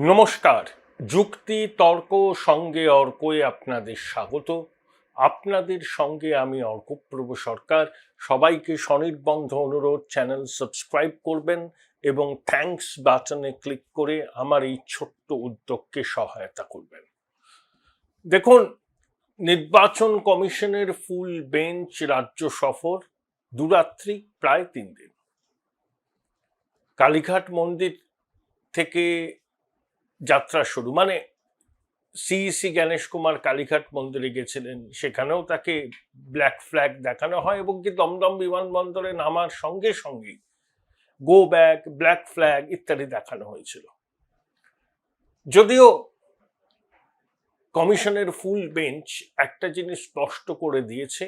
নমস্কার। যুক্তি তর্ক সঙ্গে অর্কয়ে আপনাদের স্বাগত। আপনাদের সঙ্গে আমি অর্কপ্রভ সরকার। সবাইকে স্বনির্বন্ধ অনুরোধ, চ্যানেল সাবস্ক্রাইব করবেন এবং থ্যাঙ্কস বাটনে ক্লিক করে আমার এই ছোট্ট উদ্যোগকে সহায়তা করবেন। দেখুন, নির্বাচন কমিশনের ফুল বেঞ্চ রাজ্য সফর, দুরাত্রি, প্রায় 3 দিন। কালীঘাট মন্দির থেকে যাত্রা শুরু, মানে সিইসি গণেশ কুমার কালীঘাট মন্দিরে গেছিলেন, সেখানেও তাকে ব্ল্যাক ফ্ল্যাগ দেখানো হয় এবং কি দমদম বিমানবন্দরে নামার সঙ্গে সঙ্গেই গো ব্যাক, ব্ল্যাক ফ্ল্যাগ ইত্যাদি দেখানো হয়েছিল। যদিও কমিশনের ফুল বেঞ্চ একটা জিনিস স্পষ্ট করে দিয়েছে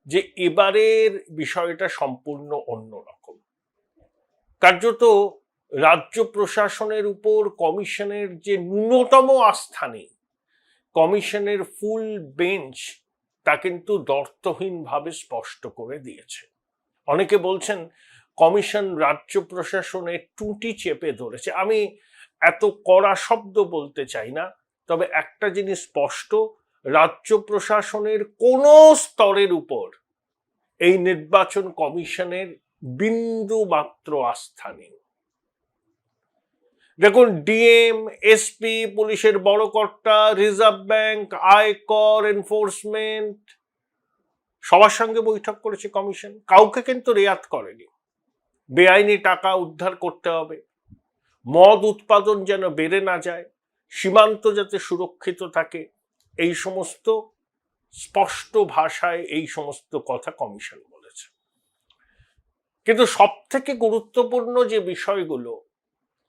যে এবারের বিষয়টা সম্পূর্ণ অন্যরকম। কার্যত রাজ্য প্রশাসনের উপর কমিশনের যে ন্যূনতম আস্থা নেই, কমিশনের ফুল বেঞ্চ তা কিন্তু দ্বর্থহীনভাবে স্পষ্ট করে দিয়েছে। অনেকে বলছেন কমিশন রাজ্য প্রশাসনের টুটি চেপে ধরেছে। আমি এত কড়া শব্দ বলতে চাই না, তবে একটা জিনিস স্পষ্ট, রাজ্য প্রশাসনের কোনো স্তরের উপর এই নির্বাচন কমিশনের বিন্দু মাত্র আস্থা নেই। দেখুন, ডিএম, এসপি, পুলিশের বড় কর্তা, রিজার্ভ ব্যাংক, আয়কর, এনফোর্সমেন্ট সবার সঙ্গে বৈঠক করেছে কমিশন। কাউকে কিন্তু রেয়াত করেনি। বেআইনি টাকা উদ্ধার করতে হবে, মদ উৎপাদন যেন বেড়ে না যায়, সীমান্ত যাতে সুরক্ষিত থাকে, এই সমস্ত স্পষ্ট ভাষায় এই সমস্ত কথা কমিশন বলেছে। কিন্তু সব থেকে গুরুত্বপূর্ণ যে বিষয়গুলো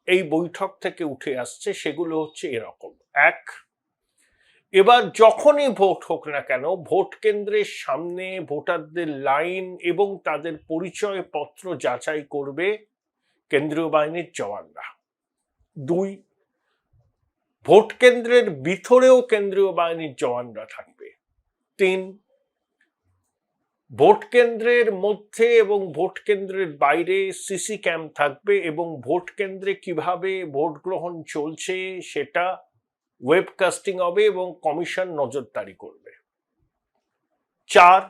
এই বৈঠক থেকে উঠে আসছে সেগুলো হচ্ছে এরকম। এক, এবার যখনই ভোট হোক না কেন, ভোট কেন্দ্রের সামনে ভোটারদের লাইন এবং তাদের পরিচয় পত্র যাচাই করবে কেন্দ্রীয় বাহিনীর জওয়ানরা। 2, ভোট কেন্দ্রের ভিতরেও কেন্দ্রীয় বাহিনীর জওয়ানরা থাকবে। 3, ভোট কেন্দ্রের মধ্যে এবং ভোট কেন্দ্রের বাইরে সিসি ক্যাম থাকবে এবং ভোট কেন্দ্রে কিভাবে ভোট গ্রহণ চলছে সেটা ওয়েবকাস্টিং হবে এবং কমিশন নজরদারি করবে। 4,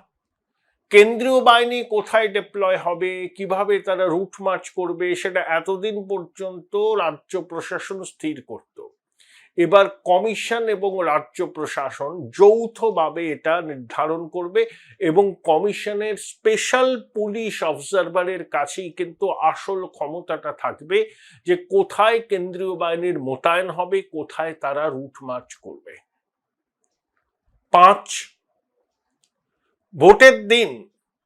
কেন্দ্রীয় বাহিনী কোথায় ডিপ্লয় হবে, কিভাবে তারা রুট মার্চ করবে, সেটা এতদিন পর্যন্ত রাজ্য প্রশাসন স্থির করত। এবার কমিশন এবং রাজ্য প্রশাসন যৌথভাবে এটা নির্ধারণ করবে এবং কমিশনের স্পেশাল পুলিশ অবজারভারের কাছেই কিন্তু আসল ক্ষমতাটা থাকবে যে কোথায় কেন্দ্রীয় বাহিনীর মোতায়েন হবে, কোথায় তারা রুট মার্চ করবে। 5, ভোটের দিন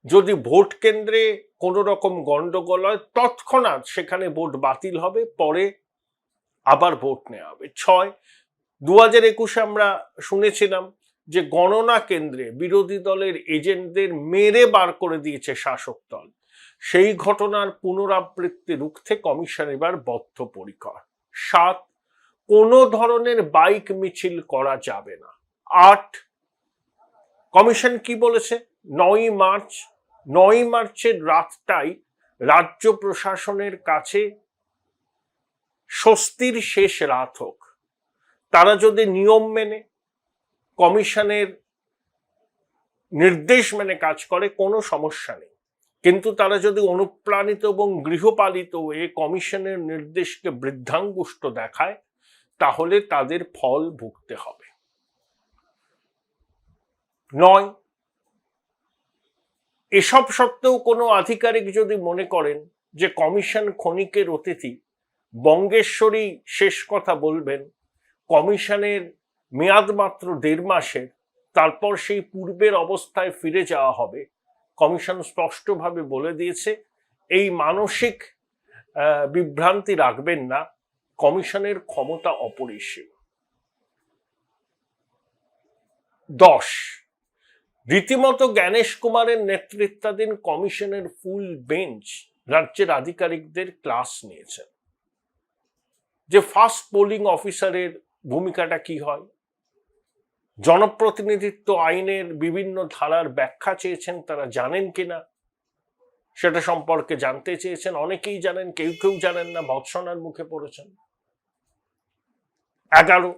যদি ভোট কেন্দ্রে কোনো রকম গন্ডগোল হয়, তৎক্ষণাৎ সেখানে ভোট বাতিল হবে, পরে আবার ভোট নেওয়া হবে। 6, 2021 আমরা শুনেছিলাম যে গণনা কেন্দ্রে বিরোধী দলের এজেন্টদের মেরে বার করে দিয়েছে শাসক দল। সেই ঘটনার পুনরাবৃত্তি রুখতে কমিশন এবার বদ্ধপরিকর। 7, কোনো ধরনের বাইক মিছিল করা যাবে না। 8, কমিশন কি বলেছে, 9 মার্চের রাতটাই রাজ্য প্রশাসনের কাছে স্বস্তির শেষ রাত হোক। তারা যদি নিয়ম মেনে, কমিশনের নির্দেশ মেনে কাজ করে, কোনো সমস্যা নেই। কিন্তু তারা যদি অনুপ্রাণিত এবং গৃহপালিত হয়ে কমিশনের নির্দেশকে বৃদ্ধাঙ্গুষ্ট দেখায়, তাহলে তাদের ফল ভুগতে হবে। 9, এসব সত্ত্বেও কোনো আধিকারিক যদি মনে করেন যে কমিশন ক্ষণিকের অতিথি, বঙ্গেশ্বরী শেষ কথা বলবেন, কমিশনের মেয়াদ মাত্র 1.5 মাসের, তারপর সেই পূর্বের অবস্থায় ফিরে যাওয়া হবে, কমিশন স্পষ্টভাবে বলে দিয়েছে এই মানসিক বিভ্রান্তি রাখবেন না। কমিশনের ক্ষমতা অপরিসীম। 10, রীতিমতো গণেশ কুমারের নেতৃত্বাধীন কমিশনের ফুল বেঞ্চ রাজ্যের আধিকারিকদের ক্লাস নিয়েছেন যে ফার্স্ট পোলিং অফিসারের ভূমিকাটা কি হয়। জনপ্রতিনিধিত্ব আইনের বিভিন্ন ধারার ব্যাখ্যা চেয়েছেন, তারা জানেন কিনা সেটা সম্পর্কে জানতে চেয়েছেন। অনেকেই জানেন, কেউ কেউ জানেন না, ভৎসনার মুখে পড়েছেন। 11,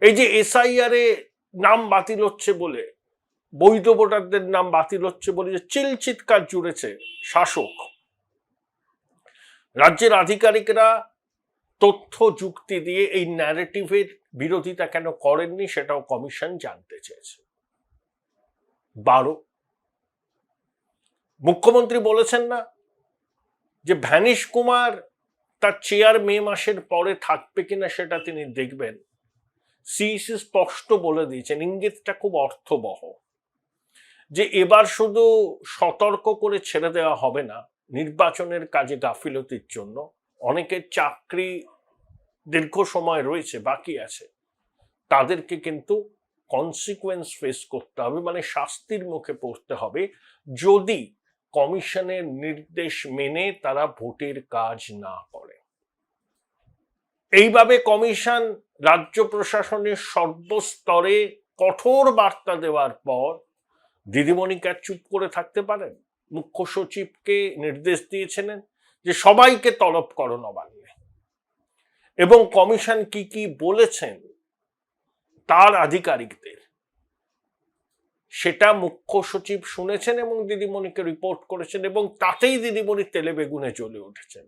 এই যে SIR এ নাম বাতিল হচ্ছে বলে, বৈধ ভোটারদের নাম বাতিল হচ্ছে বলে যে চিৎকার জুড়েছে শাসক, রাজ্যের আধিকারিকরা তথ্য যুক্তি দিয়ে এই ন্যারেটিভের বিরোধিতা কেন করেননি সেটাও কমিশন জানতে চেয়েছে। 12, মুখ্যমন্ত্রী বলেছেন না যে ভ্যানিশ কুমার তার চেয়ার মে মাসের পরে থাকবে কিনা সেটা তিনি দেখবেন। সিইসি স্পষ্ট বলে দিয়েছেন, ইঙ্গিতটা খুব অর্থবহ, যে এবার শুধু সতর্ক করে ছেড়ে দেওয়া হবে না, নির্বাচনের কাজে গাফিলতির জন্য অনেকের চাকরি দীর্ঘ সময় রয়েছে, বাকি আছে, তাদেরকে কিন্তু কনসিকুয়েন্স ফেস করতে হবে, মানে শাস্তির মুখে পড়তে হবে যদি কমিশনের নির্দেশ মেনে তারা ভোটের কাজ না করে। এইভাবে কমিশন রাজ্য প্রশাসনের সর্বস্তরে কঠোর বার্তা দেওয়ার পর দিদিমণিকে আর চুপ করে থাকতে পারেন? মুখ্য সচিবকে নির্দেশ দিয়েছিলেন যে সবাইকে তলব করো নবান্নে, এবং কমিশন কি কি বলেছেন তার আধিকারিকদের সেটা মুখ্য সচিব শুনেছেন এবং দিদিমণিকে রিপোর্ট করেছেন, এবং তাতেই দিদিমণি তেলে বেগুনে জ্বলে উঠেছেন।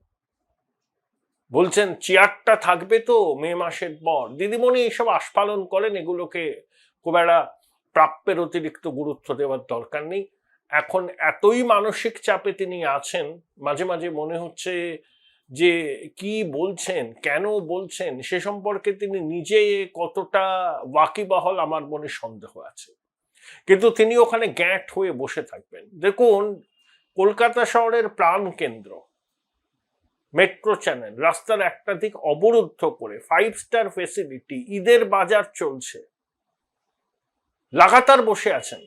বলছেন চেয়ারটা থাকবে তো মে মাসের পর। দিদিমণি এইসব আস্ফালন করেন, এগুলোকে খুব একটা প্রাপ্যের অতিরিক্ত গুরুত্ব দেওয়ার দরকার নেই। এখন এতই মানসিক চাপে তিনি আছেন, মাঝে মাঝে মনে হচ্ছে যে কি বলছেন, কেন বলছেন, সে সম্পর্কে তিনি নিজে কতটা ওয়াকিবহাল আমার মনে সন্দেহ আছে। কিন্তু তিনি ওখানে গ্যাঁট হয়ে বসে থাকবেন। দেখুন, কলকাতা শহরের প্রাণ কেন্দ্র মেট্রো চ্যানেল রাস্তার একটা দিক অবরুদ্ধ করে 5 স্টার ফেসিলিটি, ঈদের বাজার চলছে, লাগাতার বসে আছেন।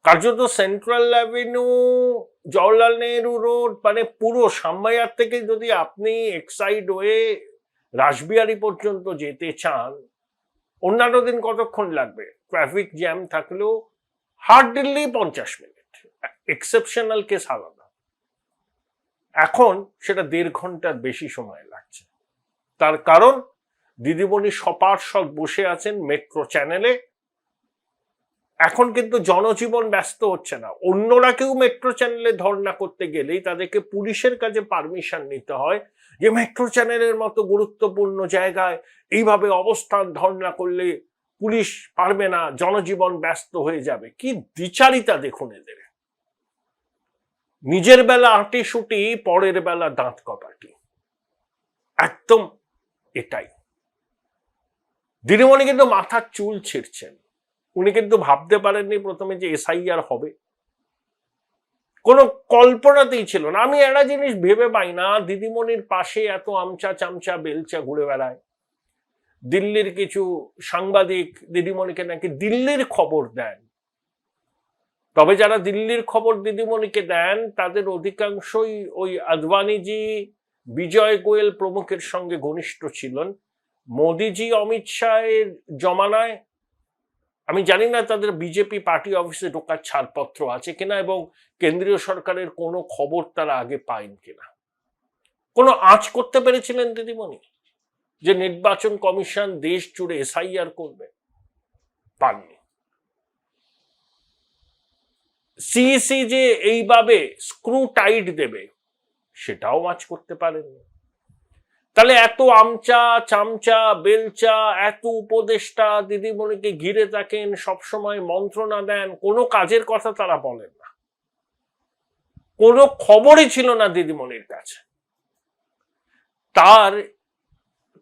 কার্যত central avenue, Jawaharlal Nehru road, মানে পুরো সাম্বায়ার থেকে যদি আপনি এক্সাইড হয়ে রাসবিহারী পর্যন্ত যেতে চান, অন্যান্য দিন কতক্ষণ লাগবে? ট্রাফিক জ্যাম থাকলেও হার্ডলি 50 মিনিট, এক্সেপশনাল কেস আলাদা। এখন সেটা 1.5 ঘন্টার বেশি সময় লাগছে। তার কারণ দিদিমণি সপার্ষদ বসে আছেন মেট্রো চ্যানেলে। এখন কিন্তু জনজীবন ব্যস্ত হচ্ছে না। অন্যরা কেউ মেট্রো চ্যানেলে ধর্ণা করতে গেলেই তাদেরকে পুলিশের কাছে পারমিশন নিতে হয় যে মেট্রো চ্যানেলের মতো গুরুত্বপূর্ণ জায়গায় এইভাবে অবস্থান ধর্ণা করলে পুলিশ পারবে না, জনজীবন ব্যস্ত হয়ে যাবে। কি দ্বিচারিতা দেখুন এদের! নিজের বেলা আঁটি শুটি, পরের বেলা দাঁত কপাটি, একদম এটাই। দিদিমণি কিন্তু মাথার চুল ছিঁড়ছেন। উনি কিন্তু ভাবতে পারেননি প্রথমে যে SIR হবে, কোনো কল্পনাতেই ছিল না। আমি একটা জিনিস ভেবে পাই না, দিদিমণির পাশে এত আমচা চামচা বেলচা ঘুরে বেড়ায়। দিল্লির কিছু সাংবাদিক দিদিমণিকে নাকি দিল্লির খবর দেন, তবে যারা দিল্লির খবর দিদিমণিকে দেন তাদের অধিকাংশই ওই আদবানিজি, বিজয় গোয়েল প্রমুখের সঙ্গে ঘনিষ্ঠ ছিলেন। মোদিজি, অমিত শাহের জমানায় আমি জানি না তাদের বিজেপি পার্টি অফিসে ঢোকার ছাড়পত্র আছে কিনা, এবং কেন্দ্রীয় সরকারের কোনো খবর তারা আগে পাইন কিনা। কোনো আঁচ করতে পেরেছিলেন দিদিমণি যে নির্বাচন কমিশন দেশ জুড়ে SIR করবে? পাননি। সিইসি যে এইভাবে স্ক্রু টাইট দেবে সেটাও আঁচ করতে পারেননি। তাহলে এত আমচা চামচা বেলচা, এত উপদেষ্টা দিদিমণিকে ঘিরে থাকেন, সবসময় মন্ত্রণা দেন, কোনো কাজের কথা তারা বলেন না। কোনো খবরই ছিল না দিদিমণির কাছে।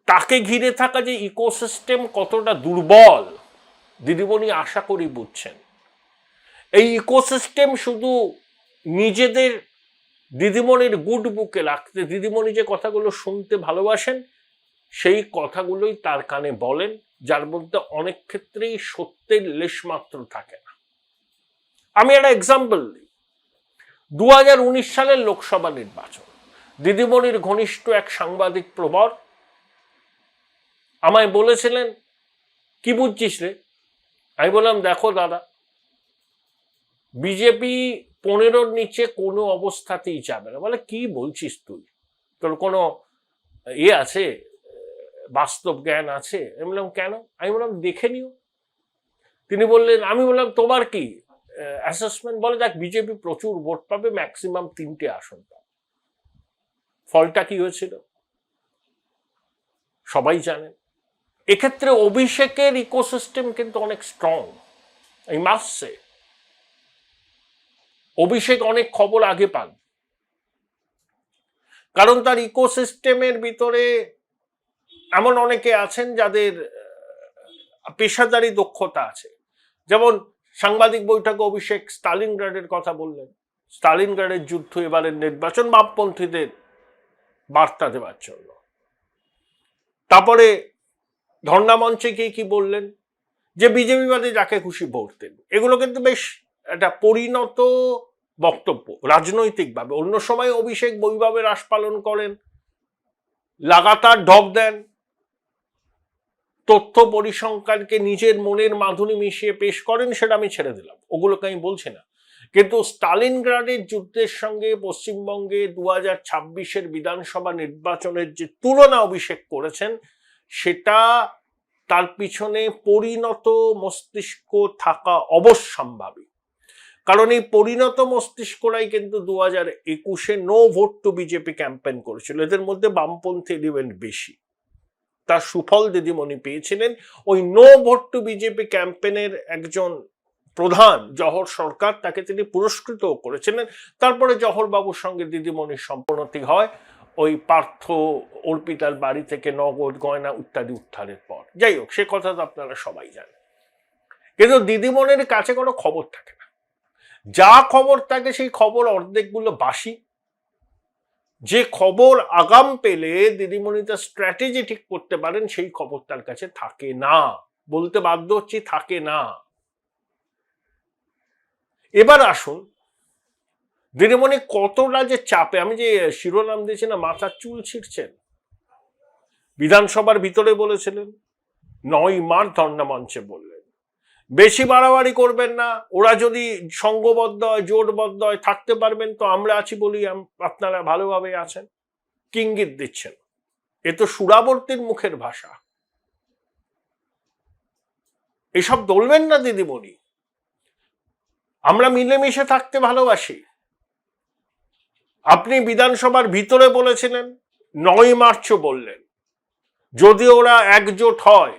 তাকে ঘিরে থাকা যে ইকোসিস্টেম কতটা দুর্বল দিদিমণি আশা করি বুঝছেন। এই ইকোসিস্টেম শুধু নিজেদের দিদিমণির গুড বুকে রাখতে, দিদিমণি যে কথাগুলো শুনতে ভালোবাসেন সেই কথাগুলোই তার কানে বলেন, যার মধ্যে অনেক ক্ষেত্রেই সত্যের লেশমাত্র থাকে না। আমি একটা এক্সাম্পল দিই। 2019 সালের লোকসভা নির্বাচন, দিদিমণির ঘনিষ্ঠ এক সাংবাদিক প্রবর আমায় বলেছিলেন, কি বুঝছিস রে? আমি বললাম, দেখো দাদা, বিজেপি 15-র নিচে কোনো অবস্থাতেই যাবে না। বলে, কি বলছিস তুই? তোর কোনো আছে, বাস্তব জ্ঞান আছে? আমি বললাম কেন? আমি বললাম দেখে নিও। তিনি বললেন, আমি বললাম তোমার কি অ্যাসেসমেন্ট? বলে দেখ বিজেপি প্রচুর ভোট পাবে, ম্যাক্সিমাম 3টে আসন পাবে। ফলটা কি হয়েছিল সবাই জানেন। এক্ষেত্রে অভিষেকের ইকোসিস্টেম কিন্তু অনেক স্ট্রং, এই মাস্ট সে। অভিষেক অনেক খবর আগে পান, কারণ তার ইকোসিস্টেমের ভিতরে এমন অনেকে আছেন যাদের পেশাদারি দক্ষতা আছে। যেমন সাংবাদিক বৈঠকে অভিষেক স্টালিনগ্রাডের কথা বললেন। স্টালিনগ্রাডের যুদ্ধ এবারের নির্বাচন বামপন্থীদের বার্তা দেওয়ার জন্য। তারপরে ধর্ণা মঞ্চে গিয়ে কি বললেন, যে বিজেপিবাদী যাকে খুশি ভোট দেন। এগুলো কিন্তু বেশ একটা পরিণত বক্তব্য রাজনৈতিকভাবে। অন্য সময় অভিষেক বৈভাবে রাস পালন করেন, লাগাতার ঢপ দেন, তথ্য পরিসংখ্যানকে নিজের মনের মাধুরী মিশিয়ে পেশ করেন, সেটা আমি ছেড়ে দিলাম, ওগুলোকে আমি বলছি না। কিন্তু স্টালিনগ্রাডের যুদ্ধের সঙ্গে পশ্চিমবঙ্গে 2026-এর বিধানসভা নির্বাচনের যে তুলনা অভিষেক করেছেন, সেটা তার পিছনে পরিণত মস্তিষ্ক থাকা অবশ্যম্ভাবী। কারণ এই পরিণত মস্তিষ্করাই কিন্তু 2021-এ no vote to BJP campaign করেছিল। এদের মধ্যে বামপন্থী এলিমেন্ট বেশি। তার সুফল দিদিমণি পেয়েছিলেন। ওই নো ভোট টু বিজেপি ক্যাম্পেইনের একজন প্রধান জহর সরকার, তাকে তিনি পুরস্কৃতও করেছিলেন। তারপরে জহর বাবুর সঙ্গে দিদিমণির সম্পর্কটি হয় ওই পার্থ অর্পিতার বাড়ি থেকে নগদ গয়না ইত্যাদি উদ্ধারের পর। যাই হোক, সে কথা তো আপনারা সবাই জানেন। কিন্তু দিদিমণির কাছে কোনো খবর থাকে না। যা খবর থাকে সেই খবর অর্ধেকগুলো বাসি। যে খবর আগাম পেলে দিদিমণি তার স্ট্র্যাটেজি ঠিক করতে পারেন, সেই খবর তার কাছে থাকে না। বলতে বাধ্য হচ্ছি, থাকে না। এবার আসুন, দিদিমণি কতটা যে চাপে, আমি যে শিরোনাম দিয়েছি না, মাথার চুল ছিঁড়ছেন। বিধানসভার ভিতরে বলেছিলেন, 9 মার্চ ধর্ণা মঞ্চে বললেন বেশি বাড়াবাড়ি করবেন না, ওরা যদি সংঘবদ্ধ হয়, জোটবদ্ধ হয়, থাকতে পারবেন তো, আমরা আছি বলি আপনারা ভালোভাবে আছেন। কিঙ্গিত দিচ্ছেন। এ তো সুরাবর্তীর মুখের ভাষা। এসব বলবেন না দিদিমণি, আমরা মিলেমিশে থাকতে ভালোবাসি। আপনি বিধানসভার ভিতরে বলেছিলেন, 9 মার্চও বললেন, যদি ওরা একজোট হয়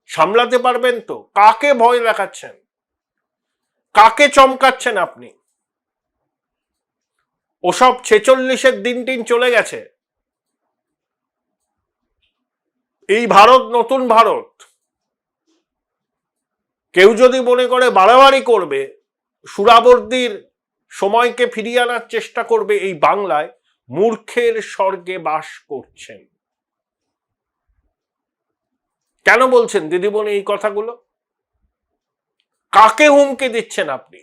সামলাতে পারবেন তো। কাকে ভয় দেখাচ্ছেন? কাকে চমকাচ্ছেন আপনি? ওসব 46-এর দিন চলে গেছে। এই ভারত নতুন ভারত। কেউ যদি মনে করে বাড়াবাড়ি করবে, সুরাবর্তীর সময়কে ফিরিয়ে আনার চেষ্টা করবে এই বাংলায়, মূর্খের স্বর্গে বাস করছেন। কেন বলছেন দিদিমণি এই কথাগুলো? কাকে হুমকি দিচ্ছেন আপনি?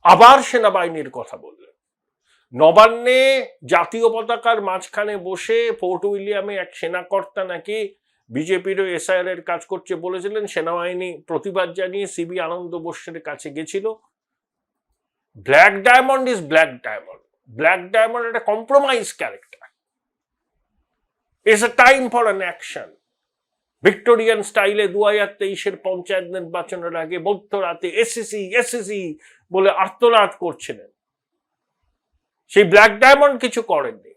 আবার সেনাবাহিনীর কথা বললেন। নবান্নে জাতীয় পতাকার মাঝখানে বসে ফোর্ট উইলিয়ামে এক সেনাকর্তা নাকি বিজেপির এসআইআর এর কাজ করছে বলেছিলেন। সেনাবাহিনী প্রতিবাদ জানিয়ে সিবি আনন্দ বোসের কাছে গেছিল। Black diamond is black diamond. Black diamond একটা compromise character. It's a time for an action. Victorian স্টাইলে 2023-এর পঞ্চায়েত নির্বাচনের আগে মধ্যরাতে এসএসসি বলে আর্তনাদ করছিলেন। সেই ব্ল্যাক ডায়মন্ড কিছু করেননি।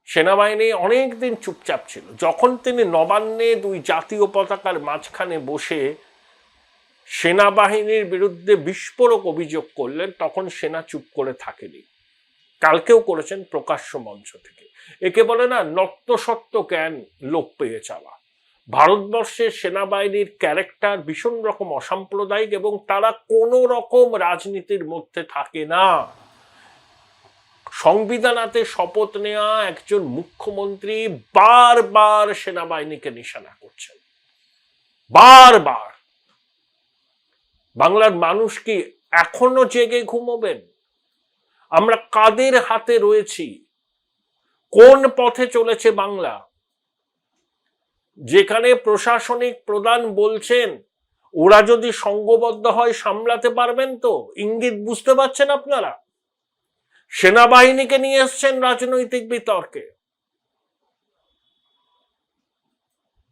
সেনাবাহিনী অনেকদিন চুপচাপ ছিল। যখন তিনি নবান্নে 2 জাতীয় পতাকার মাঝখানে বসে সেনাবাহিনীর বিরুদ্ধে বিস্ফোরক অভিযোগ করলেন, তখন সেনা চুপ করে থাকেনি। কালকেও করেছেন প্রকাশ্য মঞ্চ থেকে। একে বলে না নত্যসত্ত্ব জ্ঞান লোপ পেয়ে যাওয়া। ভারতবর্ষের সেনাবাহিনীর ক্যারেক্টার ভীষণ রকম অসাম্প্রদায়িক এবং তারা কোনো রকম রাজনীতির মধ্যে থাকে না। সংবিধানাতে শপথ নেওয়া একজন মুখ্যমন্ত্রী বারবার সেনাবাহিনীকে নিশানা করছেন, বারবার। বাংলার মানুষ কি এখনো জেগে ঘুমোবেন? আমরা কাদের হাতে রয়েছি? কোন পথে চলেছে বাংলা? যেখানে প্রশাসনিক প্রধান বলছেন ওরা যদি সংঘবদ্ধ হয় সামলাতে পারবেন তো, ইঙ্গিত বুঝতে পারছেন আপনারা? সেনাবাহিনীকে নিয়ে এসছেন রাজনৈতিক বিতর্কে।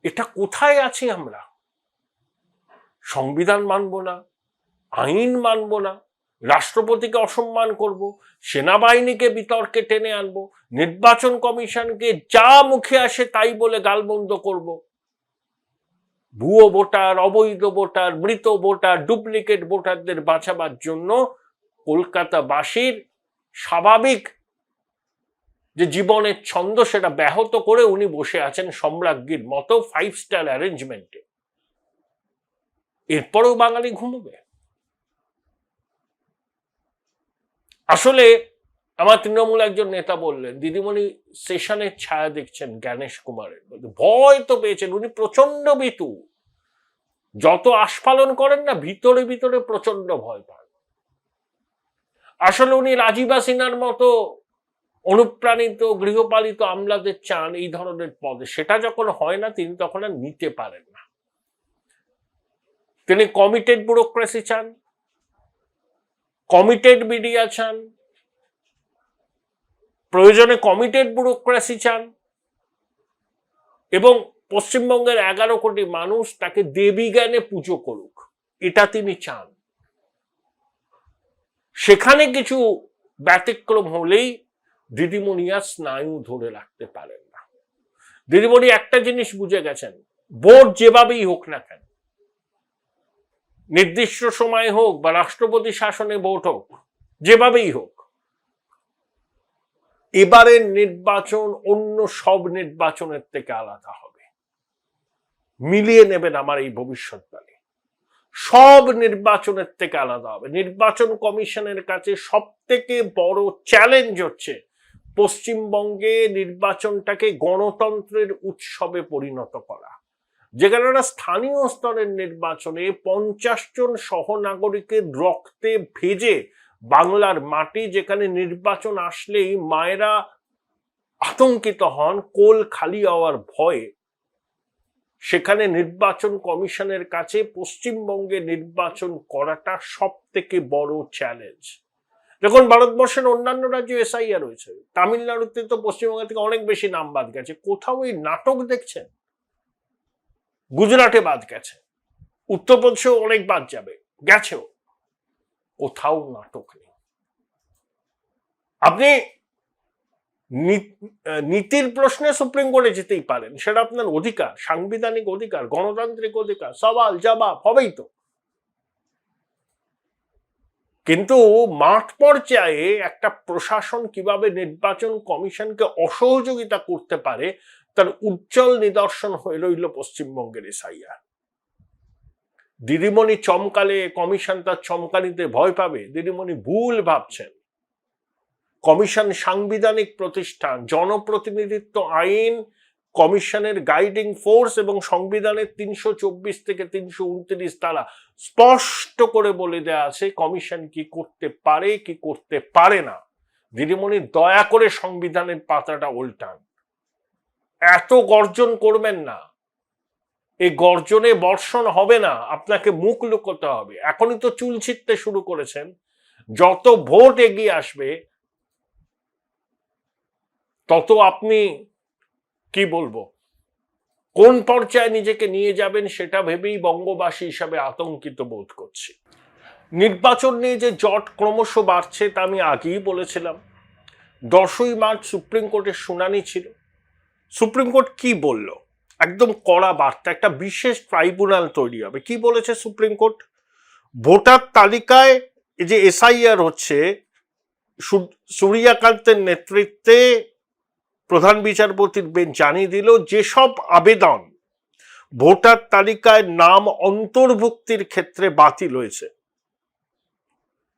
এটা কোথায় আছি আমরা? সংবিধান মানব না, আইন মানব না, রাষ্ট্রপতিকে অসম্মান করব, সেনাবাহিনীকে বিতর্কে টেনে আনবো, নির্বাচন কমিশনকে যা মুখে আসে তাই বলে গালমন্দ করব, ভুয়ো ভোটার, অবৈধ ভোটার, মৃত ভোটার, ডুপ্লিকেট ভোটারদের বাঁচাবার জন্য কলকাতাবাসীর স্বাভাবিক যে জীবনের ছন্দ সেটা ব্যাহত করে উনি বসে আছেন সম্রাজ্ঞীর মতো 5 স্টার অ্যারেঞ্জমেন্টে। এরপরেও বাঙালি ঘুমোবে? আসলে আমার তৃণমূল একজন নেতা বললেন, দিদিমণি সেশনের ছায়া দেখছেন জ্ঞানেশ কুমারের, ভয় তো পেয়েছেন, উনি প্রচন্ড ভীতু, যত আস্ফালন করেন না ভিতরে ভিতরে প্রচন্ড ভয় পান। আসলে উনি রাজীবা সিনহার মতো অনুপ্রাণিত গৃহপালিত আমলাদের চান এই ধরনের পদে, সেটা যখন হয় না তিনি তখন আর নিতে পারেন না। তিনি কমিটেড ব্যুরোক্রেসি চান, কমিটেড মিডিয়া চান, প্রয়োজনে কমিটেড ব্যুরোক্রেসি চান, এবং পশ্চিমবঙ্গের 11 কোটি মানুষ তাকে দেবী জ্ঞানে পুজো করুক, এটা তিনি চান। সেখানে কিছু ব্যতিক্রম হলেই দিদিমণি আর স্নায়ু ধরে রাখতে পারেন না। দিদিমণি একটা জিনিস বুঝে গেছেন, ভোট যেভাবেই হোক না কেন, নির্দিষ্ট সময় হোক বা রাষ্ট্রপতি শাসনে ভোট হোক, যেভাবেই হোক, এবারের নির্বাচন অন্য সব নির্বাচনের থেকে আলাদা হবে। মিলিয়ে নেবেন আমার এই ভবিষ্যৎবাণী, সব নির্বাচনের থেকে আলাদা হবে। নির্বাচন কমিশনের কাছে সব থেকে বড় চ্যালেঞ্জ হচ্ছে পশ্চিমবঙ্গে নির্বাচনটাকে গণতন্ত্রের উৎসবে পরিণত করা, যেখানে একটা স্থানীয় স্তরের নির্বাচনে 50 জন সহনাগরিকের রক্তে ভেজে বাংলার মাটি, যেখানে নির্বাচন আসলেই মায়েরা আতঙ্কিত হন কোল খালি হওয়ার ভয়ে, সেখানে নির্বাচন কমিশনের কাছে পশ্চিমবঙ্গে নির্বাচন করাটা সব থেকে বড় চ্যালেঞ্জ। দেখুন, ভারতবর্ষের অন্যান্য রাজ্যে এসআইআর রয়েছে, তামিলনাড়ুতে তো পশ্চিমবঙ্গ থেকে অনেক বেশি নাম বাদ গেছে, কোথাও এই নাটক দেখছেন? গুজরাটে বাদ গেছে, উত্তরপ্রদেশেও অনেক বাদ যাবে, গেছেও, কোথাও নাটক নেই। আপনি নীতির প্রশ্নে সুপ্রিম কোর্টে যেতেই পারেন, সেটা আপনার অধিকার, সাংবিধানিক অধিকার, গণতান্ত্রিক অধিকার, সওয়াল জবাব হবেই তো। কিন্তু মাঠ পর্যায়ে একটা প্রশাসন কিভাবে নির্বাচন কমিশনকে অসহযোগিতা করতে পারে তার উজ্জ্বল নিদর্শন হয়ে রইল পশ্চিমবঙ্গের এসআইআর। দিদিমণি চমকালে কমিশন তার চমকানিতে ভয় পাবে, দিদিমণি ভুল ভাবছেন। কমিশন সাংবিধানিক প্রতিষ্ঠান, জনপ্রতিনিধিত্ব আইন কমিশনের গাইডিং ফোর্স, এবং সংবিধানের 324 থেকে 329 দ্বারা স্পষ্ট করে বলে দেয়া আছে কমিশন কি করতে পারে কি করতে পারে না। দিদিমণি দয়া করে সংবিধানের পাতাটা উল্টান, এত গর্জন করবেন না, এই গর্জনে বর্ষণ হবে না, আপনাকে মুখ লুকোতে হবে। এখনই তো চুল ছিঁড়তে শুরু করেছেন, যত ভোট এগিয়ে আসবে তত আপনি কি বলবো কোন পর্যায়ে নিজেকে নিয়ে যাবেন সেটা ভেবেই বঙ্গবাসী হিসাবে আতঙ্কিত বোধ করছি। নির্বাচন নিয়ে যে জট ক্রমশ বাড়ছে তা আমি আগেই বলেছিলাম। 10ই মার্চ সুপ্রিম কোর্টের শুনানি ছিল। সুপ্রিম কোর্ট কি বলল? একদম কড়া বার্তা, একটা বিশেষ ট্রাইব্যুনাল তৈরি হবে। কি বলেছে সুপ্রিম কোর্ট? ভোটার তালিকায় যে এসআইআর হচ্ছে, সূর্যকান্তের নেতৃত্বে প্রধান বিচারপতির বেঞ্চ জানিয়ে দিল যেসব আবেদন ভোটার তালিকায় নাম অন্তর্ভুক্তির ক্ষেত্রে বাতিল হয়েছে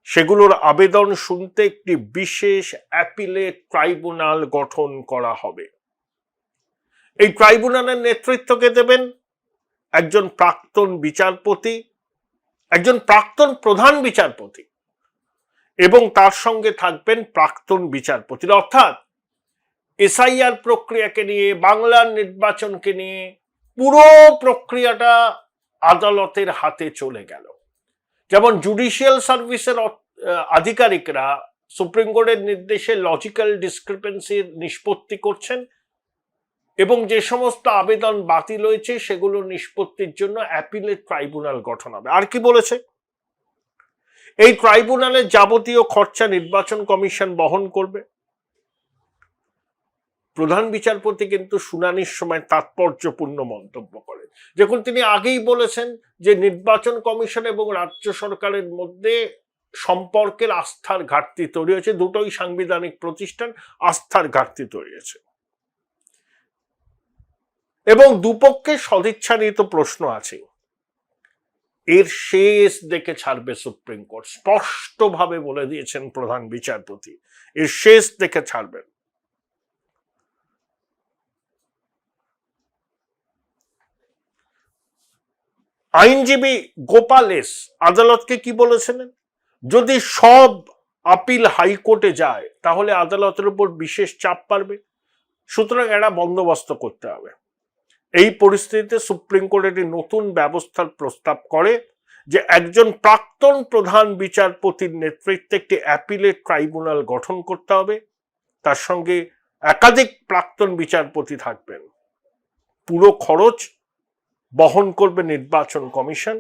সেগুলোর আবেদন শুনতে একটি বিশেষ অ্যাপিলেট ট্রাইব্যুনাল গঠন করা হবে। এই ট্রাইব্যুনালের নেতৃত্বকে দেবেন একজন প্রাক্তন বিচারপতি, একজন প্রাক্তন প্রধান বিচারপতি, এবং তার সঙ্গে থাকবেন প্রাক্তন বিচারপতিরা। অর্থাৎ এসআইআর প্রক্রিয়াকে নিয়ে, বাংলার নির্বাচনকে নিয়ে পুরো প্রক্রিয়াটা আদালতের হাতে চলে গেল। যেমন জুডিশিয়াল সার্ভিসের আধিকারিকরা সুপ্রিম কোর্টের নির্দেশে লজিক্যাল ডিসক্রিপেন্সির নিষ্পত্তি করছেন এবং যে সমস্ত আবেদন বাতিল হয়েছে সেগুলো নিষ্পত্তির জন্য অ্যাপিলেট ট্রাইব্যুনাল গঠন হবে। আর কি বলেছে, এই ট্রাইব্যুনালের যাবতীয় খরচা নির্বাচন কমিশন বহন করবে। প্রধান বিচারপতি কিন্তু শুনানির সময় তাৎপর্যপূর্ণ মন্তব্য করেন, যখন তিনি আগেই বলেছেন যে নির্বাচন কমিশন এবং রাজ্য সরকারের মধ্যে সম্পর্কের আস্থার ঘাটতি তৈরি হয়েছে, দুটোই সাংবিধানিক প্রতিষ্ঠান, আস্থার ঘাটতি তৈরি হয়েছে এবং দুপক্ষের সদিচ্ছা নিয়ে তো প্রশ্ন আছে। এর শেষ দেখে ছাড়বে সুপ্রিম কোর্ট, স্পষ্টভাবে বলে দিয়েছেন প্রধান বিচারপতি, এর শেষ দেখে ছাড়বেন। আইনজীবী গোপাল এস আদালতকে কি বলেছিলেন, যদি সব আপিল হাইকোর্টে যায় তাহলে আদালতের উপর বিশেষ চাপ পারবে, সুতরাং একটা বন্দোবস্ত করতে হবে। এই পরিস্থিতিতে সুপ্রিম কোর্ট একটি নতুন ব্যবস্থার প্রস্তাব করে যে একজন প্রাক্তন প্রধান বিচারপতির নেতৃত্বে একটি অ্যাপিলেট ট্রাইব্যুনাল গঠন করতে হবে, তার সঙ্গে একাধিক প্রাক্তন বিচারপতি থাকবেন, পুরো খরচ বহন করবে নির্বাচন কমিশন।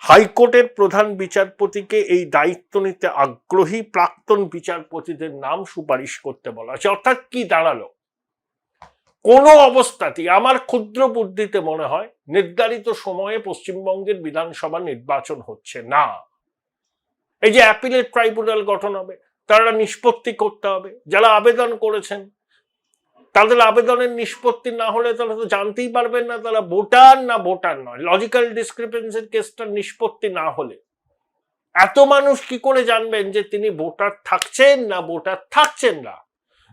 হাইকোর্টের প্রধান বিচারপতিকে এই দায়িত্ব নিতে আগ্রহী প্রাক্তন বিচারপতিদের নাম সুপারিশ করতে বলা হয়েছে। অর্থাৎ কি দাঁড়ালো, কোনো অবস্থাতেই আমার ক্ষুদ্র বুদ্ধিতে মনে হয় নির্ধারিত সময়ে পশ্চিমবঙ্গের বিধানসভা নির্বাচন হচ্ছে না। এই যে অ্যাপিলেট ট্রাইব্যুনাল গঠন হবে, তারা নিষ্পত্তি করতে হবে, যারা আবেদন করেছেন তাদের আবেদনের নিষ্পত্তি না হলে তারা তো জানতেই পারবেন না তারা ভোটার না ভোটার নয়। লজিক্যাল ডিসক্রিপেন্সির কেসটার নিষ্পত্তি না হলে এত মানুষ কি করে জানবেন যে তিনি ভোটার থাকছেন না ভোটার থাকছেন না?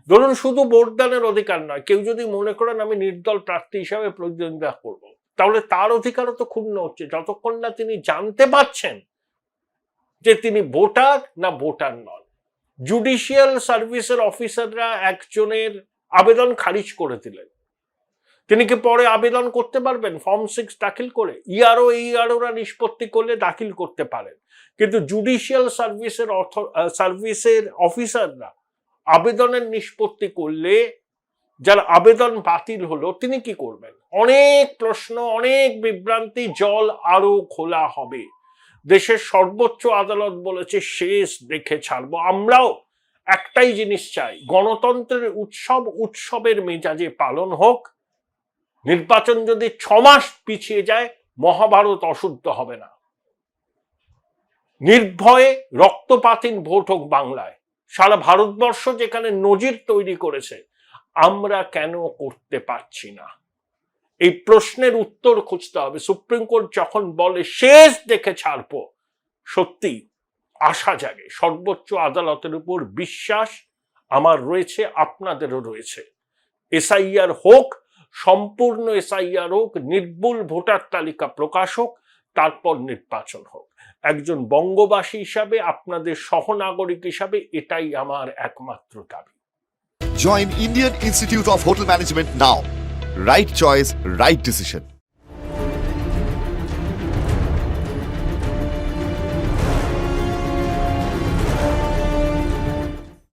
ধরুন শুধু ভোটদানের অধিকার নয়, কেউ যদি মনে করেন আমি নির্দল প্রার্থী হিসাবে প্রতিদ্বন্দ্বিতা করব, তাহলে তার অধিকারও তো ক্ষুণ্ণ হচ্ছে যতক্ষণ না তিনি জানতে পারছেন যে তিনি ভোটার না ভোটার নন। জুডিশিয়াল সার্ভিসের অফিসাররা একজনের আবেদন খারিজ করে দিলেন, তিনি কি পরে আবেদন করতে পারবেন ফর্ম 6 দাখিল করে? ইআরওরা নিষ্পত্তি করলে দাখিল করতে পারেন, কিন্তু জুডিশিয়াল সার্ভিসের অফিসাররা আবেদনের নিষ্পত্তি করলে যার আবেদন বাতিল হলো তিনি কি করবেন? অনেক প্রশ্ন, অনেক বিভ্রান্তি, জল আরো খোলা হবে। দেশের সর্বোচ্চ আদালত বলেছে শেষ দেখে ছাড়বো। আমরাও একটাই জিনিস চাই, গণতন্ত্রের উৎসব উৎসবের মেজাজে পালন হোক। নির্বাচন যদি 6 মাস পিছিয়ে যায় মহাভারত অশুদ্ধ হবে না। নির্ভয়ে রক্তপাতহীন ভোট হোক বাংলায়। সারা ভারতবর্ষ যেখানে নজির তৈরি করেছে, আমরা কেন করতে পারছি না? এই প্রশ্নের উত্তর খুঁজতে হবে। সুপ্রিম কোর্ট যখন বলে শেষ দেখে ছাড়বো, সত্যি আশা জাগে। সর্বোচ্চ আদালতের উপর বিশ্বাস আমার রয়েছে, আপনাদেরও রয়েছে। এসআইআর হোক, সম্পূর্ণ এসআইআর হোক, নির্ভুল ভোটার তালিকা প্রকাশ হোক, তারপর নির্বাচন হোক। একজন বঙ্গবাসী হিসাবে, আপনাদের সহনাগরিক হিসাবে এটাই আমার একমাত্র দাবি। Join Indian Institute of Hotel Management now. Right choice, right decision.